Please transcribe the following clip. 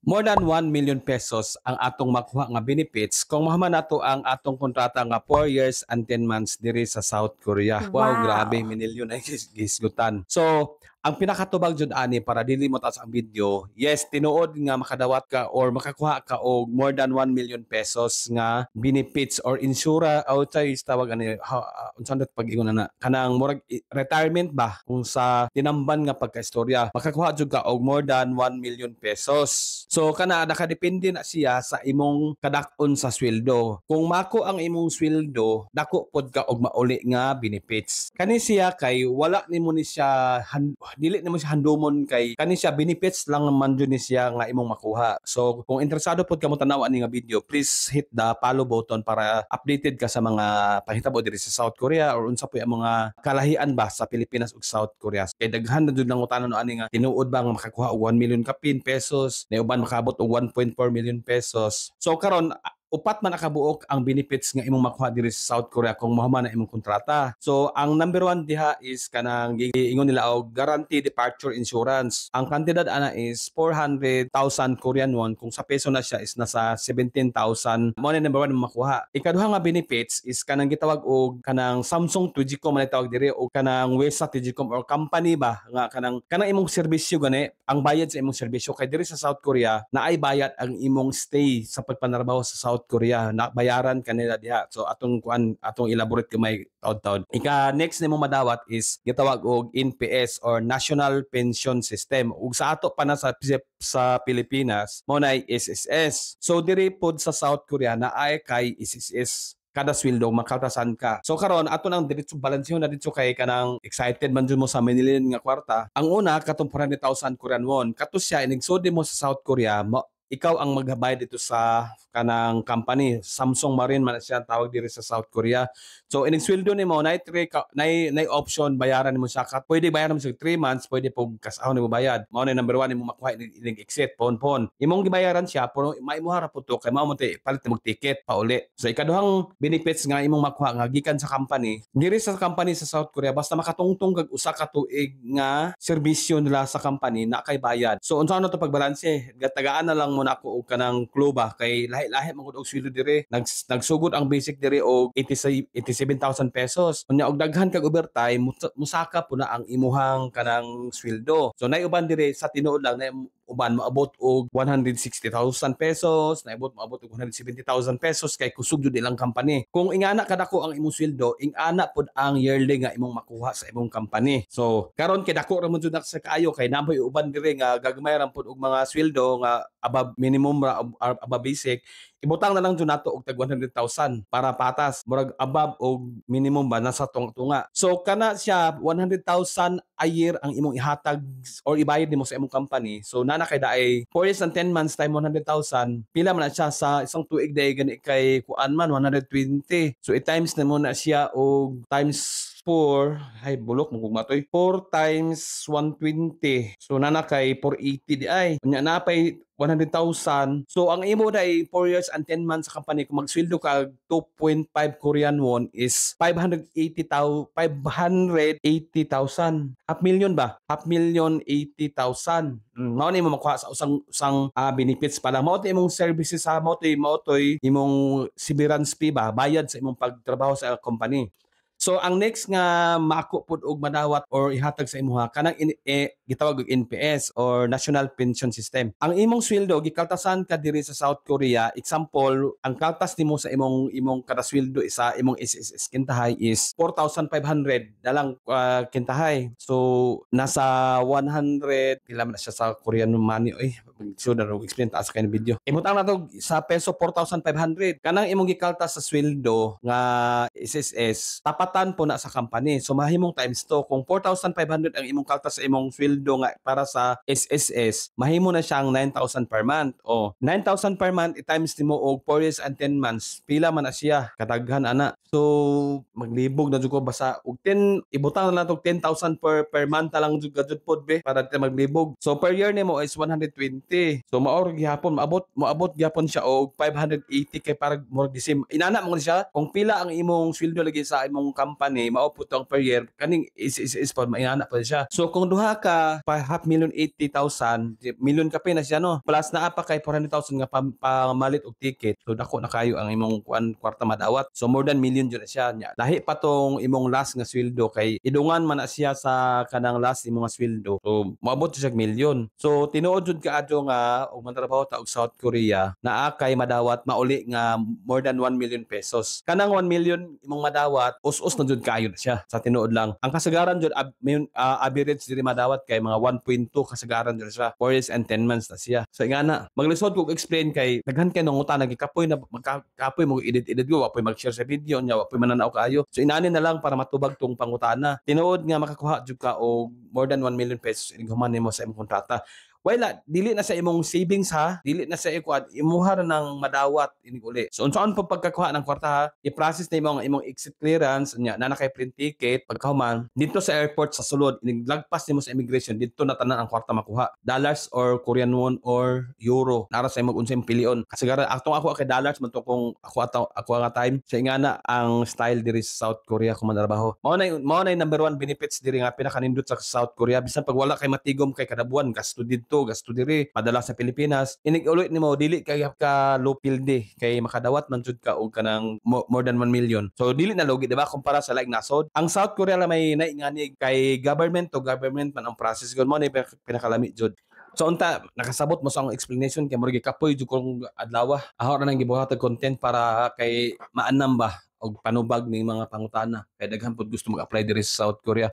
More than 1 million pesos ang atong makuha nga benefits kung mahuman nato ang atong kontrata nga 4 years and 10 months diri sa South Korea. Wow, grabe, Wow! minilyon ay gisgutan. So, ang pinakatubag jud ani para dili mo taas ang video, yes, tinuod nga makadawat ka or makakuha ka og more than 1 million pesos nga benefits or insura o tawag ani unsa dat pag-ingon na kanang murag retirement ba kung sa tinamban nga pagkaistorya makakuha jud ka og more than 1 million pesos. So kana nakadepende na siya sa imong kadak-on sa sweldo. Kung mako ang imong sweldo, dako pod ka og mauli nga benefits. Kani siya kay wala nimo ni siya dili nimo siya handumon kay kani siya benefits lang man jud ni siya nga imong makuha. So kung interesado pod ka mo tan-aw ani nga video, please hit the follow button para updated ka sa mga pahitabo diri sa South Korea or unsa po ang mga kalahian ba sa Pilipinas ug South Korea. Kay daghan na jud nang utanon ani nga tinuod ba nga makakuha og 1 million kapin pesos, na uban makabot og 1.4 million pesos. So karon upat man nakabuok ang benefits nga imong makuha diri sa South Korea kung mahuman na imong kontrata. So ang number one diha is kanang giingon nila og guaranteed departure insurance. Ang kantidad ana is 400,000 Korean won, kung sa peso na siya is nasa 17,000. Mo na number one mo makuha. Ikaduha nga benefits is kanang gitawag og kanang Samsung Tujicom man tawag diri o kanang Wesa Tujicom or company ba nga kanang imong serbisyo gani ang bayad sa imong serbisyo kay diri sa South Korea naay bayad ang imong stay sa pagpanarbaho sa South Korea, na bayaran kanila diha. So atong elaborate gamay taud-taud. Ika next nimo madawat is gitawag og NPS or National Pension System. Ug sa ato pa na sa Pilipinas mo na SSS. So diri pod sa South Korea na ay kay SSS kada sweldo makaltasan ka. So karon ato nang diretso balansyon na dito kay kanang excited man jud mo sa Manilin nga kwarta. Ang una katong 400,000 Korean won. Kato siya inig-sudi mo sa South Korea, ikaw ang magbayad dito sa kanang company. Samsung Marine man siya tawag diri sa South Korea. So ining sweldo nimo nay option bayaran nimo siya. Pwede bayaran mo siya 3 months, pwede pog kasahon nimo bayad. Mao na number 1 nimo makuha ining exit pon. Imong gibayaran siya pero maimuha ra pud to kay mao mo palit mo ticket pauli. So ikaduhang benefits nga imong makuha nga gikan sa company. Diri sa company sa South Korea basta makatungtong kag usa ka tuig nga serbisyo nila sa company na kay bayad. So unsa na to pagbalanse? Gatagaan na lang mo na ako og kanang clue ba kay lahi man gud og sweldo diri. Nagsugod ang basic diri og 87,000 pesos. Unya og daghan kag overtime musaka po na ang imuhang kanang sweldo. So nay uban diri sa tinuod lang na uban maabot og 160,000 pesos, naabot maabot og 170,000 pesos kay kusog jud ilang company. Kung ingana kadako ang imong sweldo, ingana pod ang yearly nga imong makuha sa imong company. So karon kay dako ra man jud sa kaayo kay namoy uban diri nga gagmay ra pod og mga sweldo nga above minimum ra above basic. Ibutang na lang jud nato og tag 100,000 para patas murag above og minimum ba nasa tunga. So kana siya 100,000 a year ang imong ihatag or ibayad nimo sa imong company. So nana kay daay 4 years and 10 months time 100,000, pila man na siya sa isang tuig day gani kay kuan man 120. So i-times nimo na siya og times 4, ay bulok mo kung matoy. 4 times 120. So nana kay 480 di ay. Unya na pay 100,000. So ang imo day 4 years and 10 months sa company kung magsweldo ka 2.5 Korean won is 580,000. 580,000. Half million ba? 5,080,000. Mao ni mo makuha sa usang benefits pa lang. Mao ti imong services sa mao toy imong severance fee ba bayad sa imong pagtrabaho sa company. So ang next nga mako pud og madawat or ihatag sa imuha kanang gitawag og NPS or National Pension System. Ang imong sweldo gikaltasan ka diri sa South Korea. Example, ang kaltas nimo sa imong kada sweldo sa imong SSS kintahay is 4,500 dalang kintahay. So nasa 100 pila man siya sa Korean money oy. So na explain taas kay video. Imutang na to sa peso 4,500. Kanang imong gikaltas sa sweldo nga SSS tapat po na sa company. So mahimong times to. Kung 4,500 ang imong kaltas sa imong sweldo nga para sa SSS, mahimo na siyang 9,000 per month. O 9,000 per month i-times nimo og 4 years and 10 months. Pila man na siya kadaghan ana. So maglibog na jud ko basta og 10 ibutang na lang tog 10,000 per month na lang jud gadud pod be para di maglibog. So per year nimo is 120. So maor gihapon moabot gihapon siya og 580 kay para more disim. Inana mo siya kung pila ang imong sweldo lagi sa imong company mao po tong per year kaning is pa mainana pa siya. So kung duha ka pa half million 80,000 million ka na siya no. Plus naa pa kay 400,000 nga pamalit og ticket. So dako na kayo ang imong kwarta madawat. So more than million jud na siya nya. Lahi pa tong imong last nga sweldo kay idungan man na siya sa kanang last imong nga sweldo. So moabot siya og milyon. So tinuod jud kaadto nga og mantrabaho ta og South Korea naa kay madawat mauli nga more than 1 million pesos. Kanang 1 million imong madawat us-us na jud kaayo na siya sa tinuod lang. Ang kasagaran jud average diri madawat kay mga 1.2 kasagaran jud siya. 4 years and 10 months na siya. So ingana maglisod ko explain kay daghan kay nang utang nagikapoy na magkapoy mo edit go wapoy mag-share sa video nya wapoy mananaw kaayo. So inani na lang para matubag tong pangutana. Tinuod nga makakuha jud ka og more than 1 million pesos ining human nimo sa imong kontrata. Wala, dili na sa imong savings ha, dili na sa ikuan, imuha na ng madawat inig uli. So unsaon pa pagkakuha ng kwarta ha, i-process na imong exit clearance nya na nakay print ticket pagkahuman dito sa airport sa sulod inig lagpas nimo sa immigration dito na tanan ang kwarta makuha. Dollars or Korean won or euro. Nara sa imong unsay pilion. Kasagaran atong ako kay dollars man to kung ako nga time. So ingana ang style diri sa South Korea kung mantrabaho. Mao na number 1 benefits diri nga pinakanindot sa South Korea bisan pag wala kay matigom kay kada buwan gasto dito gasto diri padala sa Pilipinas inig ulit nimo dili kay ka low pilde kay makadawat man jud ka og kanang more than 1 million so dili na logi diba kumpara sa laing nasod ang South Korea la may naingani kay government to government man ang process gud mo na pinakalami jud. So unta nakasabot mo sa akong explanation kay murag kapoy jud kong adlaw aho ra nang gibuhatag content para kay maanam ba og panubag ning mga pangutana kay daghan pud gusto mag-apply diri sa South Korea.